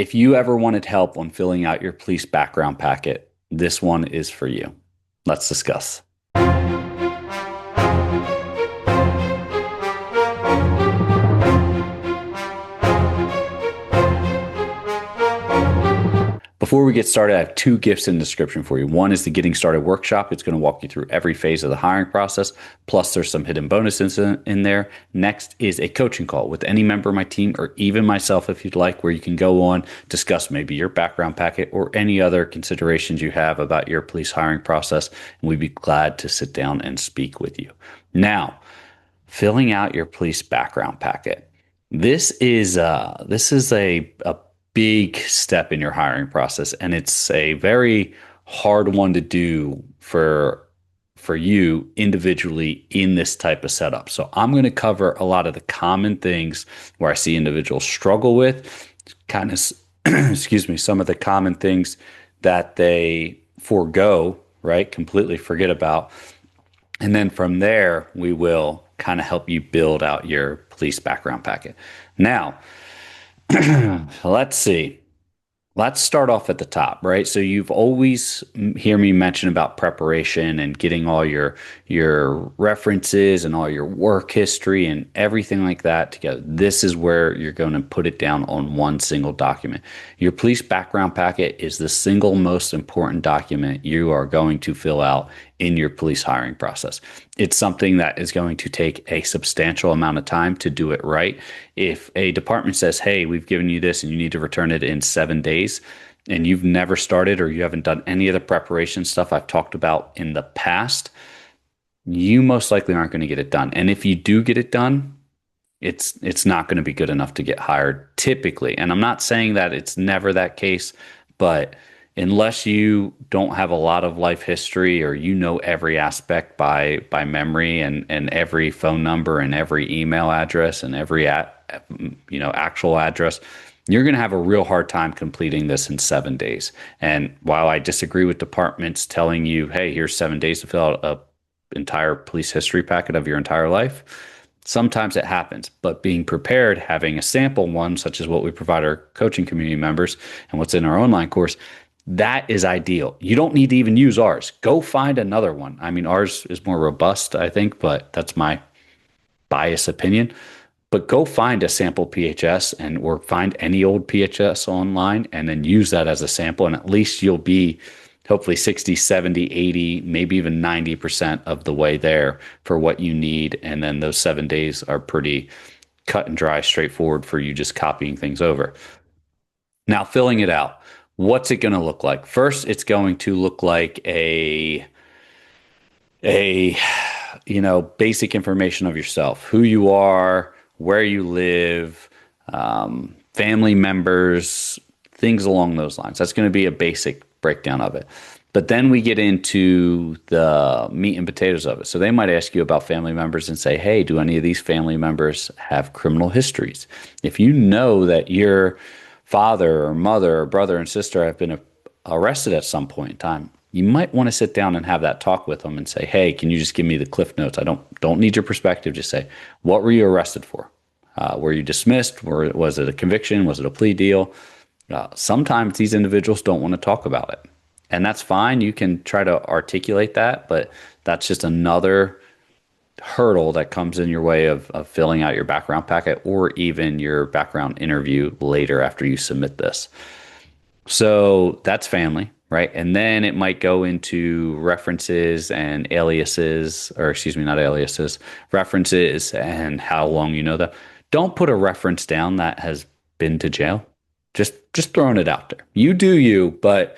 If you ever wanted help on filling out your police background packet, this one is for you. Let's discuss. Before we get started, I have two gifts in the description for you. One is the Getting Started workshop. It's going to walk you through every phase of the hiring process. Plus, there's some hidden bonuses in there. Next is a coaching call with any member of my team or even myself, if you'd like, where you can go on, discuss maybe your background packet or any other considerations you have about your police hiring process. And we'd be glad to sit down and speak with you. Now, filling out your police background packet. This is a big step in your hiring process, and it's a very hard one to do for you individually in this type of setup. So I'm going to cover a lot of the common things where I see individuals struggle with, kind of, excuse me, some of the common things that they forego, right? Completely forget about. And then from there, we will kind of help you build out your police background packet. Now, let's see. Let's start off at the top, right? So you've always hear me mention about preparation and getting all your references and all your work history and everything like that together. This is where you're going to put it down on one single document. Your police background packet is the single most important document you are going to fill out in your police hiring process. It's something that is going to take a substantial amount of time to do it right. If a department says, hey, we've given you this and you need to return it in 7 days, and you've never started or you haven't done any of the preparation stuff I've talked about in the past, you most likely aren't going to get it done. And if you do get it done, it's not going to be good enough to get hired typically. And I'm not saying that it's never that case, but unless you don't have a lot of life history or you know every aspect by memory and every phone number and every email address and every actual address, you're going to have a real hard time completing this in 7 days. And while I disagree with departments telling you, hey, here's 7 days to fill out a entire police history packet of your entire life, sometimes it happens. But being prepared, having a sample one, such as what we provide our coaching community members and what's in our online course, that is ideal. You don't need to even use ours. Go find another one. I mean, ours is more robust, I think, but that's my biased opinion. But go find a sample PHS or find any old PHS online and then use that as a sample. And at least you'll be hopefully 60, 70, 80, maybe even 90% of the way there for what you need. And then those 7 days are pretty cut and dry, straightforward for you just copying things over. Now, filling it out. What's it going to look like? First, it's going to look like a basic information of yourself, who you are, where you live, family members, things along those lines. That's going to be a basic breakdown of it. But then we get into the meat and potatoes of it. So they might ask you about family members and say, hey, do any of these family members have criminal histories? If you know that your father or mother or brother and sister have been arrested at some point in time, you might want to sit down and have that talk with them and say, hey, can you just give me the cliff notes? I don't need your perspective. Just say, what were you arrested for? Were you dismissed? Was it a conviction? Was it a plea deal? Sometimes these individuals don't want to talk about it. And that's fine. You can try to articulate that, but that's just another hurdle that comes in your way of filling out your background packet or even your background interview later after you submit this. So that's family, right? And then it might go into references and aliases, or excuse me, not aliases, references and how long you know them. Don't put a reference down that has been to jail. Just throwing it out there. You do you, but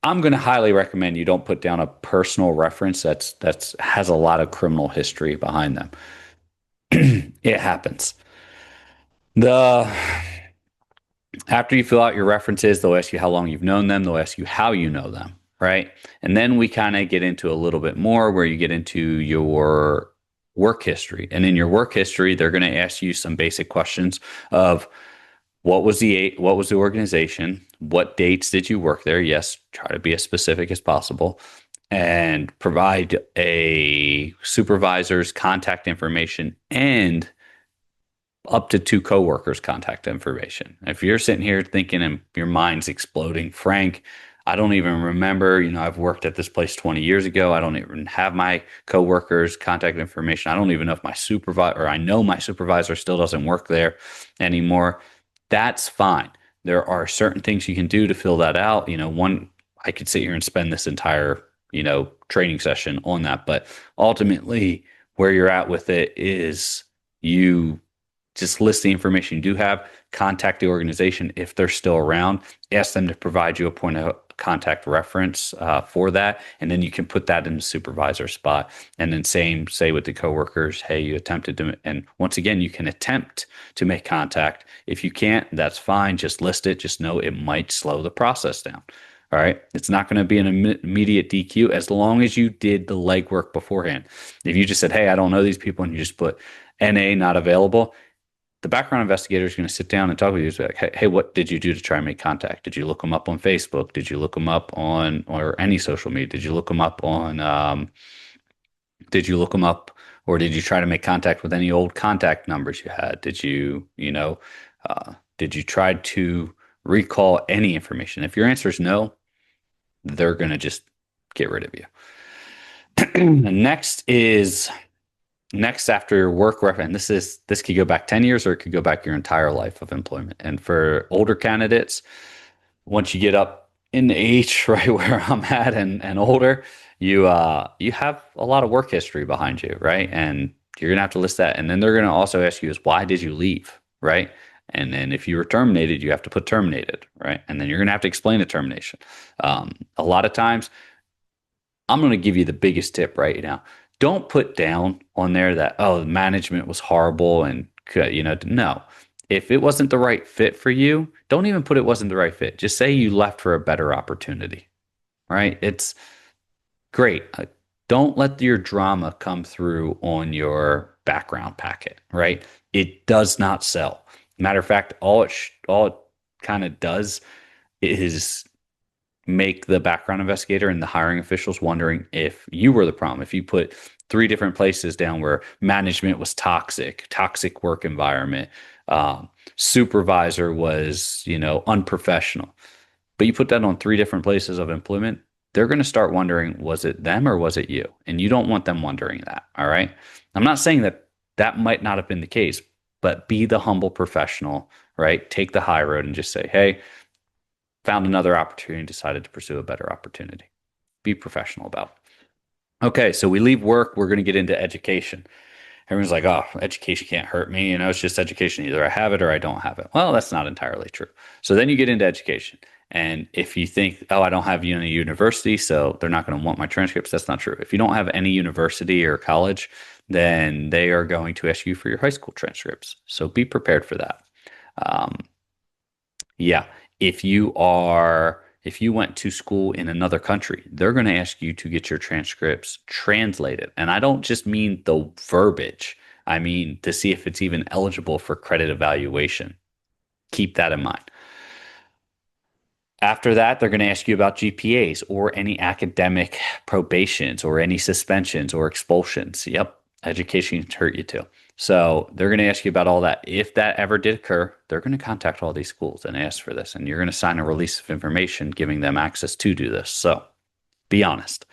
I'm going to highly recommend you don't put down a personal reference that's has a lot of criminal history behind them. It happens. The After you fill out your references, they'll ask you how long you've known them. They'll ask you how you know them, right? And then we kind of get into a little bit more where you get into your work history. And in your work history, they're going to ask you some basic questions of what was the organization? What dates did you work there? Yes, try to be as specific as possible and provide a supervisor's contact information and up to two coworkers' contact information. If you're sitting here thinking and your mind's exploding, Frank, I don't even remember, I've worked at this place 20 years ago. I don't even have my coworkers' contact information. I don't even know if my supervisor, or I know my supervisor still doesn't work there anymore. That's fine. There are certain things you can do to fill that out. One, I could sit here and spend this entire, training session on that, but ultimately where you're at with it is you just list the information you do have, contact the organization if they're still around, ask them to provide you a point of contact reference for that, and then you can put that in the supervisor spot. And then same, say with the coworkers, hey, you attempted to, and once again, you can attempt to make contact. If you can't, that's fine. Just list it. Just know it might slow the process down. All right. It's not going to be an immediate DQ as long as you did the legwork beforehand. If you just said, hey, I don't know these people, and you just put NA not available, the background investigator is going to sit down and talk with you. It's like, hey, what did you do to try and make contact? Did you look them up on Facebook? Did you look them up on or any social media? Did you look them up on? Did you look them up, or did you try to make contact with any old contact numbers you had? Did you try to recall any information? If your answer is no, they're going to just get rid of you. Next after your work reference, and this could go back 10 years or it could go back your entire life of employment. And for older candidates, once you get up in the age right where I'm at and older, you have a lot of work history behind you, right? And you're gonna have to list that. And then they're gonna also ask you is why did you leave, right? And then if you were terminated, you have to put terminated, right? And then you're gonna have to explain the termination. A lot of times I'm going to give you the biggest tip right now. Don't put down on there that, oh, the management was horrible and, no. If it wasn't the right fit for you, don't even put it wasn't the right fit. Just say you left for a better opportunity, right? It's great. Don't let your drama come through on your background packet, right? It does not sell. Matter of fact, all it kind of does is make the background investigator and the hiring officials wondering if you were the problem. If you put three different places down where management was toxic work environment, supervisor was, unprofessional, but you put that on three different places of employment, they're going to start wondering, was it them or was it you? And you don't want them wondering that. All right. I'm not saying that that might not have been the case, but be the humble professional, right? Take the high road and just say, hey, found another opportunity and decided to pursue a better opportunity. Be professional about it. Okay, so we leave work. We're going to get into education. Everyone's like, oh, education can't hurt me. It's just education. Either I have it or I don't have it. Well, that's not entirely true. So then you get into education. And if you think, oh, I don't have any university, so they're not going to want my transcripts, that's not true. If you don't have any university or college, then they are going to ask you for your high school transcripts. So be prepared for that. Yeah. If you went to school in another country, they're going to ask you to get your transcripts translated. And I don't just mean the verbiage. I mean to see if it's even eligible for credit evaluation. Keep that in mind. After that, they're going to ask you about GPAs or any academic probations or any suspensions or expulsions. Yep. Education can hurt you too. So they're going to ask you about all that. If that ever did occur, they're going to contact all these schools and ask for this. And you're going to sign a release of information giving them access to do this. So be honest.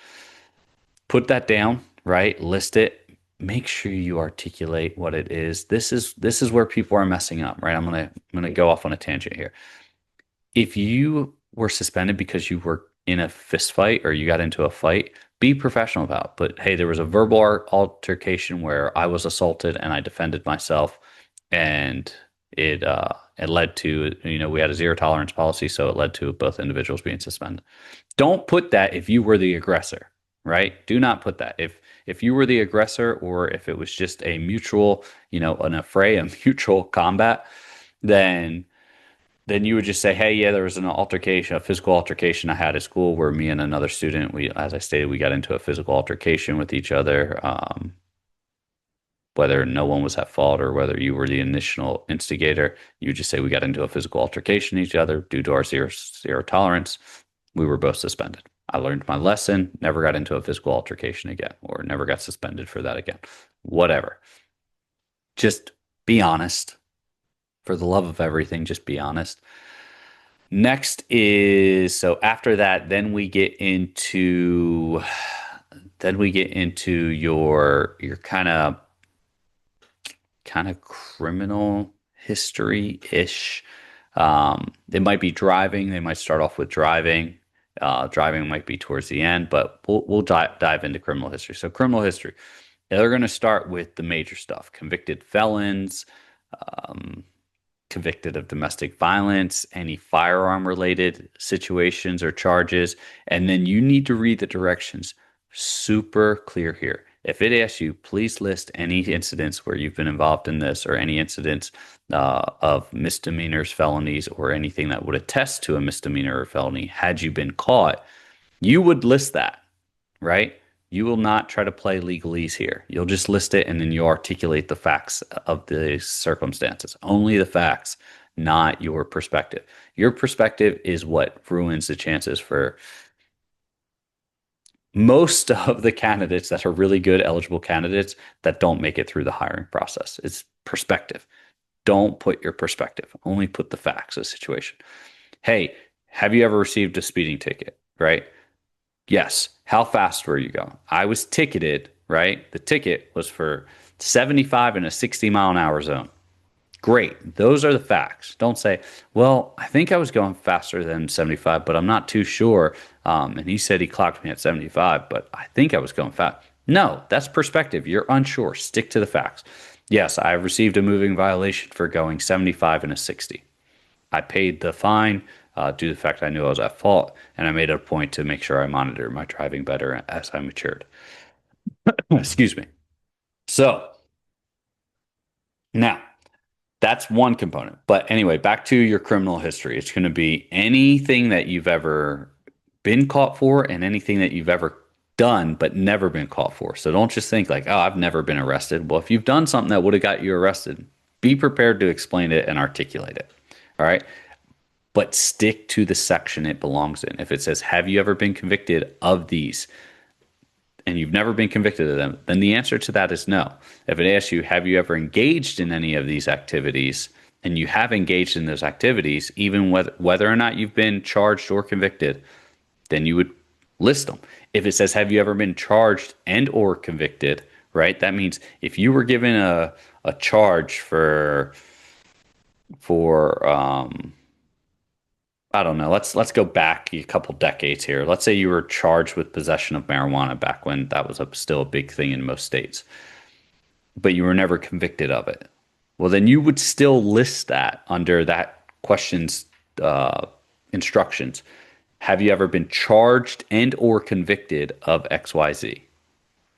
Put that down, right? List it. Make sure you articulate what it is. This is where people are messing up, right? I'm gonna go off on a tangent here. If you were suspended because you were in a fist fight or you got into a fight, be professional about it. But hey, there was a verbal altercation where I was assaulted and I defended myself, and it led to, we had a zero tolerance policy, so it led to both individuals being suspended. Don't put that if you were the aggressor, right? Do not put that. If you were the aggressor, or if it was just a mutual, an affray, a mutual combat, then you would just say, hey, yeah, there was an altercation, a physical altercation I had at school where me and another student, as I stated, we got into a physical altercation with each other. Whether no one was at fault or whether you were the initial instigator, you just say we got into a physical altercation with each other due to our zero tolerance. We were both suspended. I learned my lesson, never got into a physical altercation again, or never got suspended for that again. Whatever. Just be honest. For the love of everything, just be honest. Next is so after that, then we get into your kind of criminal history-ish. It might be driving. They might start off with driving. Driving might be towards the end, but we'll dive into criminal history. So criminal history, they're going to start with the major stuff: convicted felons, um, convicted of domestic violence, any firearm related situations or charges. And then you need to read the directions super clear here. If it asks you, please list any incidents where you've been involved in this or any incidents of misdemeanors, felonies, or anything that would attest to a misdemeanor or felony had you been caught, you would list that, right? You will not try to play legalese here. You'll just list it and then you articulate the facts of the circumstances. Only the facts, not your perspective. Your perspective is what ruins the chances for most of the candidates that are really good eligible candidates that don't make it through the hiring process. It's perspective. Don't put your perspective. Only put the facts of the situation. Hey, have you ever received a speeding ticket? Right? Yes. How fast were you going? I was ticketed, right? The ticket was for 75 in a 60-mile-an-hour zone. Great. Those are the facts. Don't say, well, I think I was going faster than 75, but I'm not too sure. And he said he clocked me at 75, but I think I was going fast. No, that's perspective. You're unsure. Stick to the facts. Yes, I received a moving violation for going 75 in a 60. I paid the fine due to the fact I knew I was at fault, and I made it a point to make sure I monitor my driving better as I matured. Excuse me. So now, that's one component. But anyway, back to your criminal history. It's going to be anything that you've ever been caught for and anything that you've ever done but never been caught for. So don't just think like, oh, I've never been arrested. Well, if you've done something that would have got you arrested, be prepared to explain it and articulate it. All right. But stick to the section it belongs in. If it says, have you ever been convicted of these? And you've never been convicted of them, then the answer to that is no. If it asks you, have you ever engaged in any of these activities, and you have engaged in those activities, even whether or not you've been charged or convicted, then you would list them. If it says, have you ever been charged and or convicted, right? That means if you were given a charge for I don't know. Let's go back a couple decades here. Let's say you were charged with possession of marijuana back when that was still a big thing in most states, but you were never convicted of it. Well, then you would still list that under that question's instructions. Have you ever been charged and or convicted of XYZ?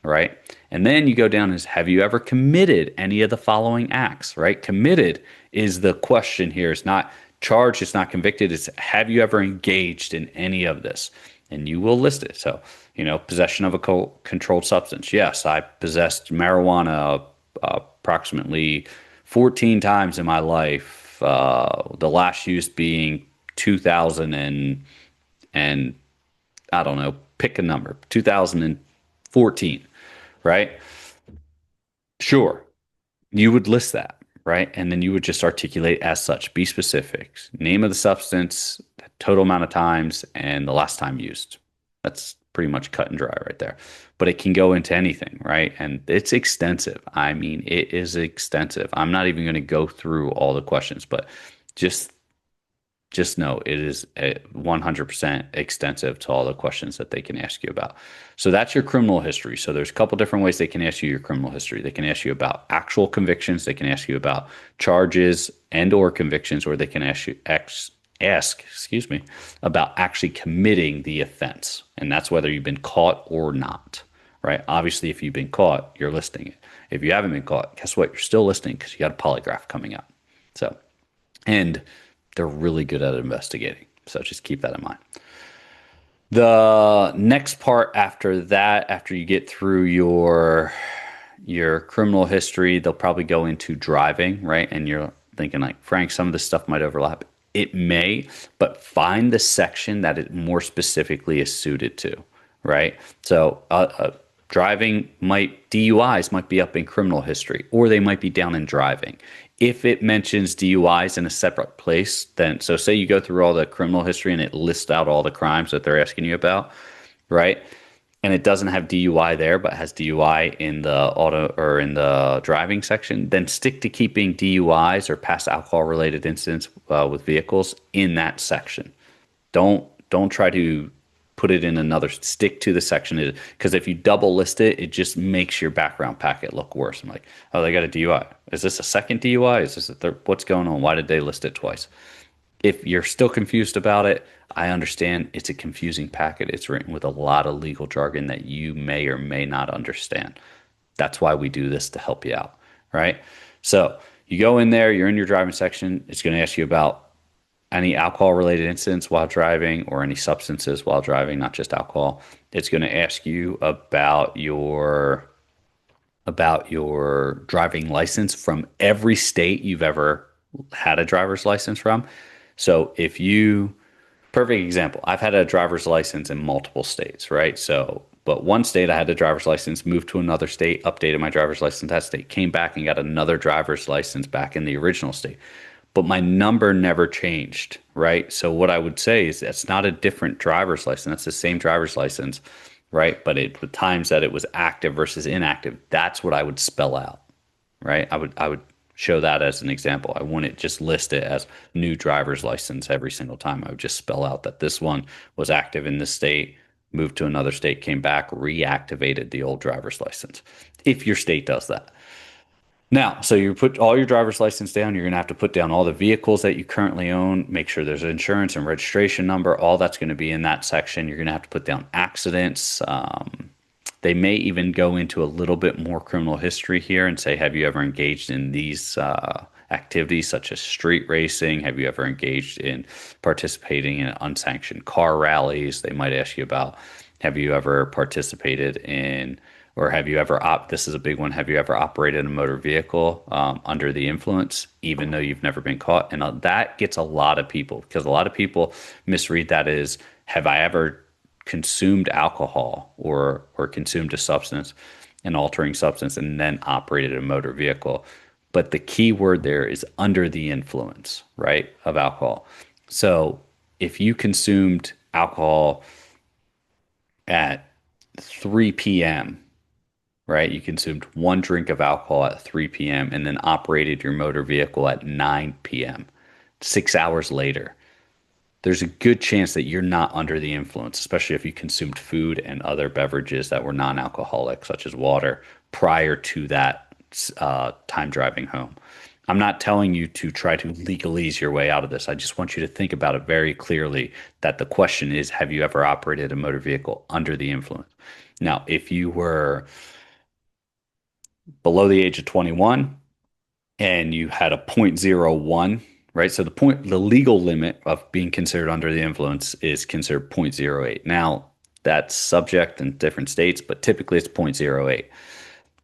Right? And then you go down as have you ever committed any of the following acts, right? Committed is the question here. It's not charged, it's not convicted. It's have you ever engaged in any of this? And you will list it. So, possession of a controlled substance. Yes, I possessed marijuana approximately 14 times in my life. The last use being 2000 and I don't know, pick a number, 2014, right? Sure, you would list that, right? And then you would just articulate as such, be specific, name of the substance, the total amount of times, and the last time used. That's pretty much cut and dry right there. But it can go into anything, right? And it's extensive. I mean, it is extensive. I'm not even going to go through all the questions, but just just know it is 100% extensive to all the questions that they can ask you about. So that's your criminal history. So there's a couple different ways they can ask you your criminal history. They can ask you about actual convictions. They can ask you about charges and or convictions, or they can excuse me, about actually committing the offense. And that's whether you've been caught or not, right? Obviously, if you've been caught, you're listing it. If you haven't been caught, guess what? You're still listing because you got a polygraph coming up. So, and they're really good at investigating. So just keep that in mind. The next part after that, after you get through your criminal history, they'll probably go into driving, right? And you're thinking like, Frank, some of this stuff might overlap. It may, but find the section that it more specifically is suited to, right? So DUIs might be up in criminal history, or they might be down in driving. If it mentions DUIs in a separate place, then so say you go through all the criminal history and it lists out all the crimes that they're asking you about, right? And it doesn't have DUI there, but has DUI in the auto or in the driving section, then stick to keeping DUIs or past alcohol related incidents with vehicles in that section. Don't try to put it in another. Stick to the section because if you double list it, it just makes your background packet look worse. I'm like, oh, they got a DUI. Is this a second DUI? Is this a third? What's going on? Why did they list it twice? If you're still confused about it, I understand it's a confusing packet. It's written with a lot of legal jargon that you may or may not understand. That's why we do this to help you out, right? So you go in there, you're in your driving section. It's going to ask you about any alcohol related incidents while driving or any substances while driving, not just alcohol. It's going to ask you about your driving license from every state you've ever had a driver's license from. So if you, perfect example, I've had a driver's license in multiple states, right? So, but one state I had a driver's license, moved to another state, updated my driver's license in that state, came back and got another driver's license back in the original state. But my number never changed, right? So what I would say is that's not a different driver's license. That's the same driver's license, right? But the times that it was active versus inactive, that's what I would spell out, right? I would show that as an example. I wouldn't just list it as new driver's license every single time. I would just spell out that this one was active in this state, moved to another state, came back, reactivated the old driver's license. If your state does that. Now, so you put all your driver's license down, you're going to have to put down all the vehicles that you currently own, make sure there's an insurance and registration number. All that's going to be in that section. You're going to have to put down accidents. They may even go into a little bit more criminal history here and say, have you ever engaged in these activities such as street racing? Have you ever engaged in participating in unsanctioned car rallies? They might ask you about, have you ever participated in, or have you ever this is a big one, have you ever operated a motor vehicle under the influence, even though you've never been caught? And that gets a lot of people because a lot of people misread that as, have I ever consumed alcohol or consumed a substance, an altering substance, and then operated a motor vehicle. But the key word there is under the influence, right, of alcohol. So if you consumed alcohol at 3 p.m., right, you consumed one drink of alcohol at 3 p.m. and then operated your motor vehicle at 9 p.m., 6 hours later, there's a good chance that you're not under the influence, especially if you consumed food and other beverages that were non-alcoholic, such as water, prior to that time driving home. I'm not telling you to try to legalese your way out of this. I just want you to think about it very clearly that the question is, have you ever operated a motor vehicle under the influence? Now, if you were below the age of 21 and you had a point zero 0.01, right? So the legal limit of being considered under the influence is considered point zero 0.08. Now, that's subject in different states, but typically it's point zero 0.08.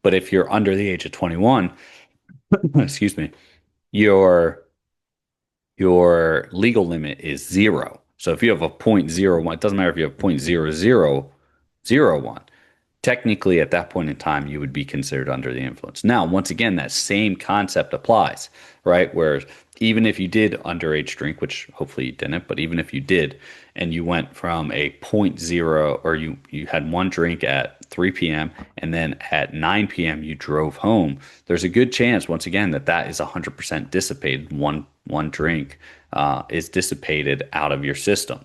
But if you're under the age of 21, excuse me, your legal limit is zero. So if you have a point zero 0.01, it doesn't matter if you have point zero zero zero 0.0001. Technically, at that point in time, you would be considered under the influence. Now, once again, that same concept applies, right? Where even if you did underage drink, which hopefully you didn't, but even if you did, and you went from a point zero, or you had one drink at 3 p.m. and then at 9 p.m. you drove home, there's a good chance, once again, that is 100% dissipated. One drink is dissipated out of your system.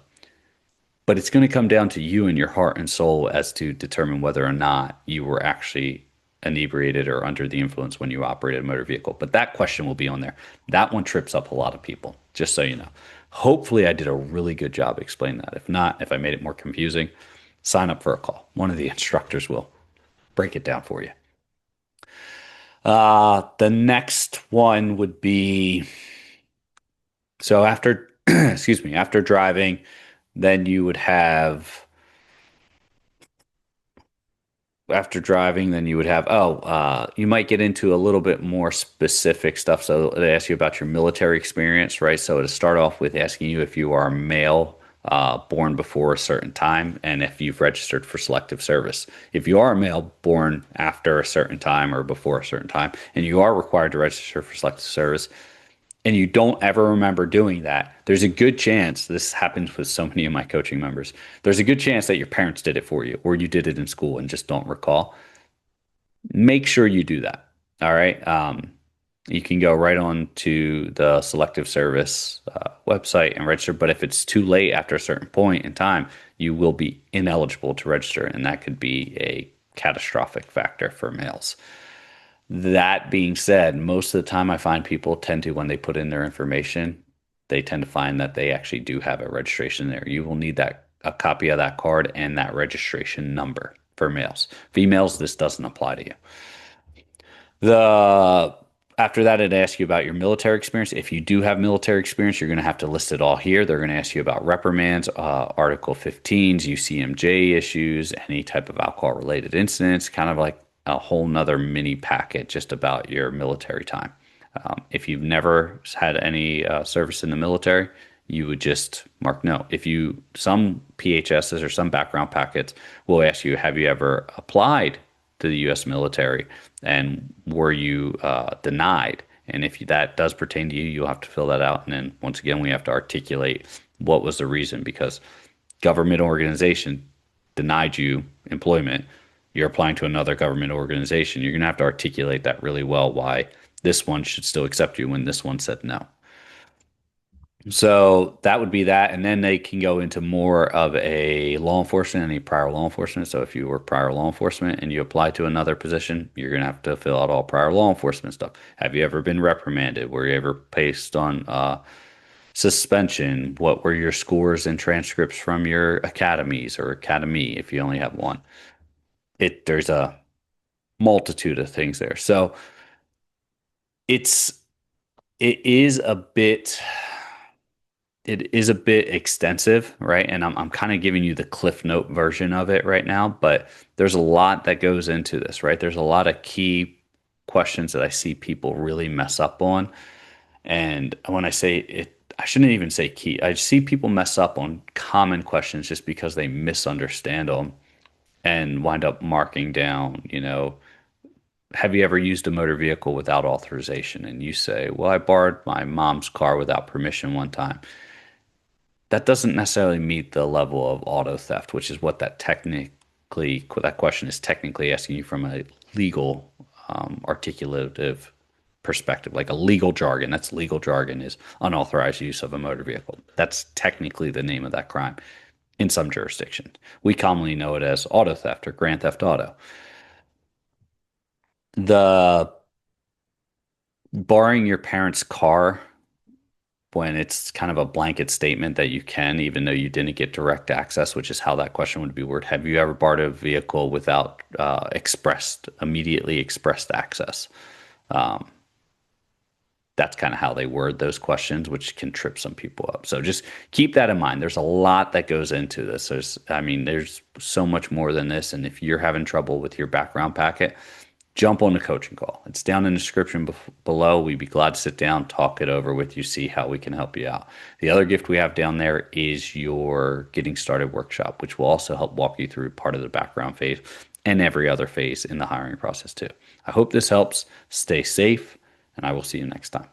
But it's going to come down to you and your heart and soul as to determine whether or not you were actually inebriated or under the influence when you operated a motor vehicle. But that question will be on there. That one trips up a lot of people, just so you know. Hopefully, I did a really good job explaining that. If not, if I made it more confusing, sign up for a call. One of the instructors will break it down for you. The next one would be, so after, excuse me, after driving, then you would have, after driving, then you would have, you might get into a little bit more specific stuff. So they ask you about your military experience, right? So to start off with asking you if you are a male born before a certain time, and if you've registered for selective service. If you are a male born after a certain time or before a certain time, and you are required to register for selective service, and you don't ever remember doing that, there's a good chance, this happens with so many of my coaching members, there's a good chance that your parents did it for you or you did it in school and just don't recall. Make sure you do that. All right. You can go right on to the selective service website and register. But if it's too late after a certain point in time, you will be ineligible to register. And that could be a catastrophic factor for males. That being said, most of the time I find people tend to, when they put in their information, they tend to find that they actually do have a registration there. You will need that a copy of that card and that registration number for males. Females, this doesn't apply to you. The After that, it asks you about your military experience. If you do have military experience, you're going to have to list it all here. They're going to ask you about reprimands, Article 15s, UCMJ issues, any type of alcohol-related incidents, kind of like a whole nother mini packet just about your military time. If you've never had any service in the military, you would just mark no. Some PHSs or some background packets will ask you, have you ever applied to the U.S. military and were you denied? And if that does pertain to you, you'll have to fill that out. And then once again, we have to articulate what was the reason, because government organization denied you employment. You're applying to another government organization. You're going to have to articulate that really well, why this one should still accept you when this one said no. So that would be that. And then they can go into more of a law enforcement, any prior law enforcement. So if you were prior law enforcement and you apply to another position, you're going to have to fill out all prior law enforcement stuff. Have you ever been reprimanded? Were you ever placed on suspension? What were your scores and transcripts from your academies or academy if you only have one? There's a multitude of things there. So it's it is a bit it is a bit extensive, right? And I'm kind of giving you the Cliff Note version of it right now, but there's a lot that goes into this, right? There's a lot of key questions that I see people really mess up on. And when I say it, I shouldn't even say key. I see people mess up on common questions just because they misunderstand them and wind up marking down, have you ever used a motor vehicle without authorization? And you say, well, I borrowed my mom's car without permission one time. That doesn't necessarily meet the level of auto theft, which is what that question is technically asking you from a legal, articulative perspective, like a legal jargon. That's legal jargon, is unauthorized use of a motor vehicle. That's technically the name of that crime in some jurisdictions. We commonly know it as auto theft or grand theft auto. The Borrowing your parents' car, when it's kind of a blanket statement that you can, even though you didn't get direct access, which is how that question would be worded. Have you ever borrowed a vehicle without immediately expressed access? Um, that's kind of how they word those questions, which can trip some people up. So just keep that in mind. There's a lot that goes into this. There's so much more than this. And if you're having trouble with your background packet, jump on the coaching call. It's down in the description below. We'd be glad to sit down, talk it over with you, see how we can help you out. The other gift we have down there is your Getting Started workshop, which will also help walk you through part of the background phase and every other phase in the hiring process too. I hope this helps. Stay safe, and I will see you next time.